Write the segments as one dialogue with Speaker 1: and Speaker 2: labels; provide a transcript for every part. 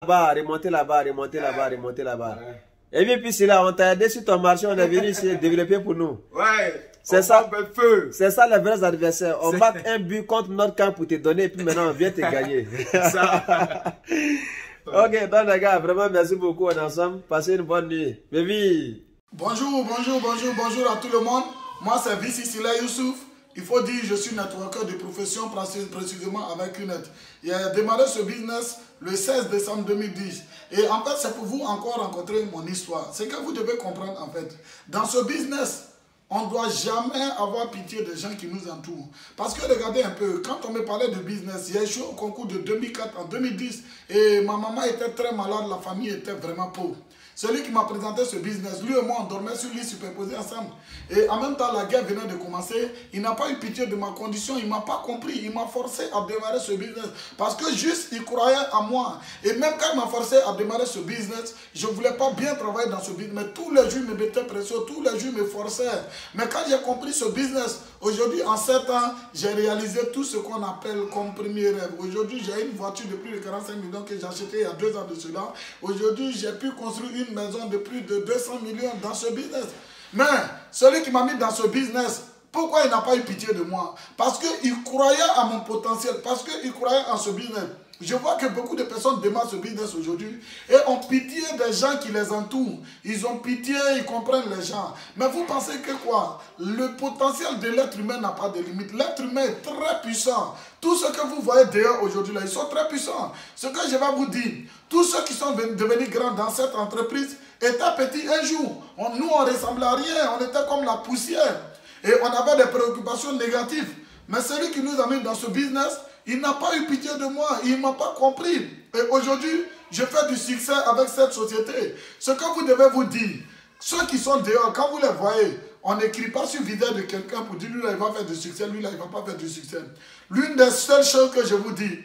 Speaker 1: Là-bas, remonter là-bas, remonter là-bas, remonter là-bas. Et puis c'est là, on t'a aidé sur ton marché, on est venu ici développer pour nous.
Speaker 2: Ouais.
Speaker 1: C'est ça, c'est ça les vrais adversaires. On marque un but contre notre camp pour te donner et puis maintenant on vient te gagner. Ok, donc les gars, vraiment merci beaucoup, on est ensemble. Passez une bonne nuit. Baby.
Speaker 3: Bonjour à tout le monde. Moi c'est Vici Sila Youssouf. Il faut dire je suis networker de profession précisément avec UNET. J'ai démarré ce business le 16 décembre 2010. Et en fait c'est pour vous encore rencontrer mon histoire. C'est que vous devez comprendre en fait. Dans ce business, on ne doit jamais avoir pitié des gens qui nous entourent. Parce que regardez un peu, quand on me parlait de business, j'ai échoué au concours de 2004 en 2010 et ma maman était très malade, la famille était vraiment pauvre. Celui qui m'a présenté ce business, lui et moi, on dormait sur lui superposés ensemble. Et en même temps, la guerre venait de commencer. Il n'a pas eu pitié de ma condition. Il ne m'a pas compris. Il m'a forcé à démarrer ce business. Parce que juste, il croyait en moi. Et même quand il m'a forcé à démarrer ce business, je ne voulais pas bien travailler dans ce business. Mais tous les jours, il me mettait pression. Tous les jours, il me forçait. Mais quand j'ai compris ce business, aujourd'hui, en 7 ans, j'ai réalisé tout ce qu'on appelle comme premier rêve. Aujourd'hui, j'ai une voiture de plus de 45 millions que j'ai achetée il y a 2 ans de cela. Aujourd'hui, j'ai pu construire une maison de plus de 200 millions dans ce business. Mais celui qui m'a mis dans ce business, pourquoi il n'a pas eu pitié de moi? Parce qu'il croyait à mon potentiel, parce qu'il croyait en ce business. Je vois que beaucoup de personnes démarrent ce business aujourd'hui et ont pitié des gens qui les entourent. Ils ont pitié, ils comprennent les gens. Mais vous pensez que quoi? Le potentiel de l'être humain n'a pas de limite. L'être humain est très puissant. Tout ce que vous voyez dehors aujourd'hui, là, ils sont très puissants. Ce que je vais vous dire, tous ceux qui sont devenus grands dans cette entreprise étaient petits un jour. Nous, on ne ressemblait à rien. On était comme la poussière. Et on avait des préoccupations négatives. Mais celui qui nous a mis dans ce business, il n'a pas eu pitié de moi, il ne m'a pas compris. Et aujourd'hui, je fais du succès avec cette société. Ce que vous devez vous dire, ceux qui sont dehors, quand vous les voyez, on n'écrit pas sur le visage de quelqu'un pour dire lui là il va faire du succès, lui là il ne va pas faire du succès. L'une des seules choses que je vous dis,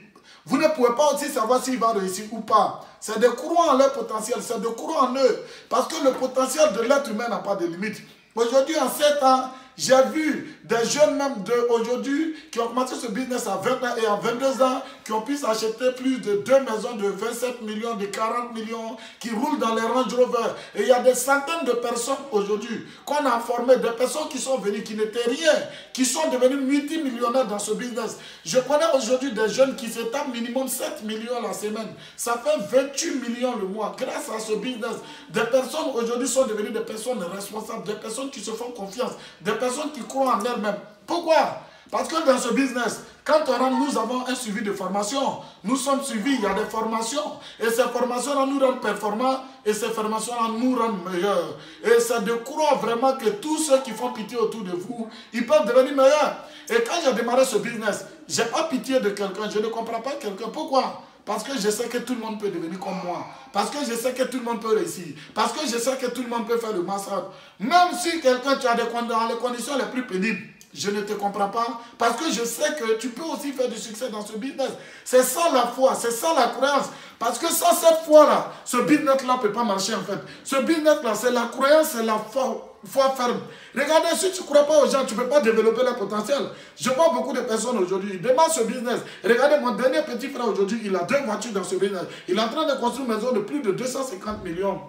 Speaker 3: vous ne pouvez pas aussi savoir s'il va réussir ou pas. C'est de croire en leur potentiel, c'est de croire en eux. Parce que le potentiel de l'être humain n'a pas de limite. Aujourd'hui, en 7 ans, j'ai vu des jeunes même d'aujourd'hui qui ont commencé ce business à 20 ans et à 22 ans, qui ont pu s'acheter plus de 2 maisons de 27 millions, de 40 millions, qui roulent dans les Range Rover. Et il y a des centaines de personnes aujourd'hui qu'on a formées, des personnes qui sont venues, qui n'étaient rien, qui sont devenues multimillionnaires dans ce business. Je connais aujourd'hui des jeunes qui s'étapent minimum 7 millions la semaine. Ça fait 28 millions le mois grâce à ce business. Des personnes aujourd'hui sont devenues des personnes responsables, des personnes qui se font confiance, des personnes qui croient en elles-mêmes. Pourquoi? Parce que dans ce business, quand on rentre, nous avons un suivi de formation. Nous sommes suivis, il y a des formations. Et ces formations-là nous rendent performants et ces formations-là nous rendent meilleurs. Et c'est de croire vraiment que tous ceux qui font pitié autour de vous, ils peuvent devenir meilleurs. Et quand j'ai démarré ce business, je n'ai pas pitié de quelqu'un, je ne comprends pas quelqu'un. Pourquoi? Parce que je sais que tout le monde peut devenir comme moi. Parce que je sais que tout le monde peut réussir. Parce que je sais que tout le monde peut faire le massacre. Même si quelqu'un, tu as dans les conditions les plus pénibles, je ne te comprends pas. Parce que je sais que tu peux aussi faire du succès dans ce business. C'est ça la foi, c'est ça la croyance. Parce que sans cette foi-là, ce business-là ne peut pas marcher en fait. Ce business-là, c'est la croyance, c'est la foi ferme. Regardez, si tu ne crois pas aux gens, tu ne peux pas développer leur potentiel. Je vois beaucoup de personnes aujourd'hui, ils démarrent ce business. Regardez, mon dernier petit frère aujourd'hui, il a 2 voitures dans ce business. Il est en train de construire une maison de plus de 250 millions.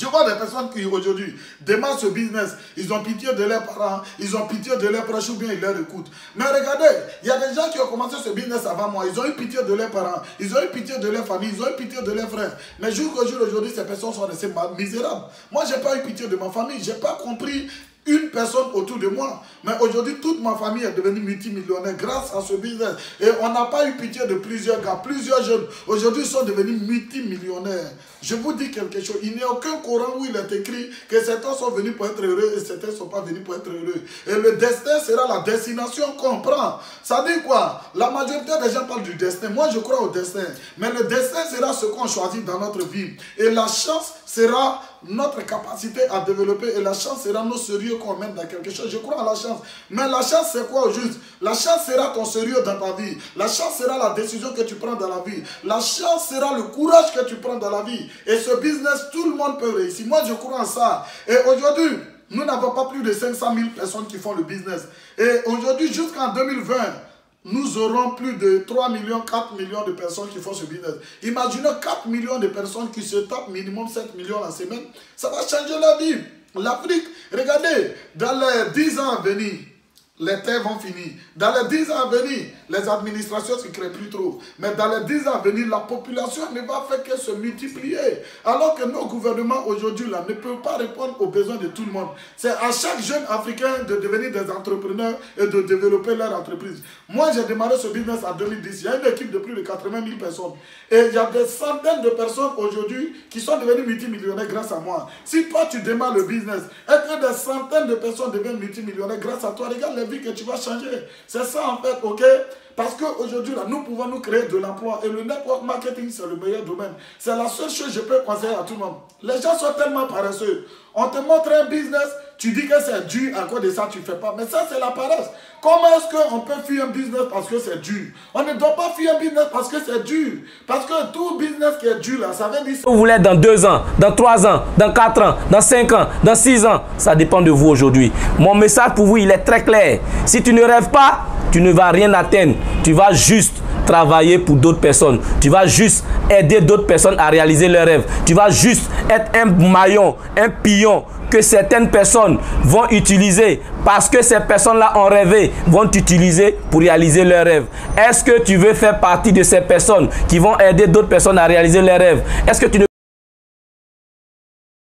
Speaker 3: Je vois des personnes qui aujourd'hui démarrent ce business, ils ont pitié de leurs parents, ils ont pitié de leurs proches ou bien ils leur écoutent. Mais regardez, il y a des gens qui ont commencé ce business avant moi, ils ont eu pitié de leurs parents, ils ont eu pitié de leur famille, ils ont eu pitié de leurs frères. Mais jour que jour aujourd'hui, ces personnes sont restées misérables. Moi, je n'ai pas eu pitié de ma famille, je n'ai pas compris une personne autour de moi. Mais aujourd'hui, toute ma famille est devenue multimillionnaire grâce à ce business. Et on n'a pas eu pitié de plusieurs gars, plusieurs jeunes. Aujourd'hui, ils sont devenus multimillionnaires. Je vous dis quelque chose. Il n'y a aucun Coran où il est écrit que certains sont venus pour être heureux et certains ne sont pas venus pour être heureux. Et le destin sera la destination qu'on prend. Ça dit quoi? La majorité des gens parlent du destin. Moi, je crois au destin. Mais le destin sera ce qu'on choisit dans notre vie. Et la chance sera notre capacité à développer. Et la chance sera nos sérieux qu'on mène dans quelque chose. Je crois à la chance. Mais la chance, c'est quoi au juste? La chance sera ton sérieux dans ta vie. La chance sera la décision que tu prends dans la vie. La chance sera le courage que tu prends dans la vie. Et ce business, tout le monde peut réussir. Moi, je crois en ça. Et aujourd'hui, nous n'avons pas plus de 500 000 personnes qui font le business. Et aujourd'hui, jusqu'en 2020, nous aurons plus de 3 millions, 4 millions de personnes qui font ce business. Imaginez 4 millions de personnes qui se tapent minimum 7 millions la semaine. Ça va changer la vie. L'Afrique, regardez, dans les 10 ans à venir, les terres vont finir. Dans les 10 ans à venir, les administrations ne se créent plus trop. Mais dans les 10 ans à venir, la population ne va faire que se multiplier. Alors que nos gouvernements aujourd'hui là ne peuvent pas répondre aux besoins de tout le monde. C'est à chaque jeune Africain de devenir des entrepreneurs et de développer leur entreprise. Moi, j'ai démarré ce business en 2010. Il y a une équipe de plus de 80 000 personnes. Et il y a des centaines de personnes aujourd'hui qui sont devenues multimillionnaires grâce à moi. Si toi, tu démarres le business et que des centaines de personnes deviennent multimillionnaires grâce à toi, regarde les vies que tu vas changer. C'est ça en fait, ok? Parce qu'aujourd'hui, là, nous pouvons nous créer de l'emploi. Et le network marketing, c'est le meilleur domaine. C'est la seule chose que je peux conseiller à tout le monde. Les gens sont tellement paresseux. On te montre un business, tu dis que c'est dur, à cause de ça, tu ne fais pas. Mais ça, c'est la paresse. Comment est-ce qu'on peut fuir un business parce que c'est dur? On ne doit pas fuir un business parce que c'est dur. Parce que tout business qui est dur, là, ça veut dire...
Speaker 2: Vous voulez être dans 2 ans, dans 3 ans, dans 4 ans, dans 5 ans, dans 6 ans, ça dépend de vous aujourd'hui. Mon message pour vous, il est très clair. Si tu ne rêves pas, tu ne vas rien atteindre. Tu vas juste travailler pour d'autres personnes. Tu vas juste aider d'autres personnes à réaliser leurs rêves. Tu vas juste être un maillon, un pion que certaines personnes vont utiliser parce que ces personnes-là ont rêvé, vont t'utiliser pour réaliser leurs rêves. Est-ce que tu veux faire partie de ces personnes qui vont aider d'autres personnes à réaliser leurs rêves? Est-ce que tu ne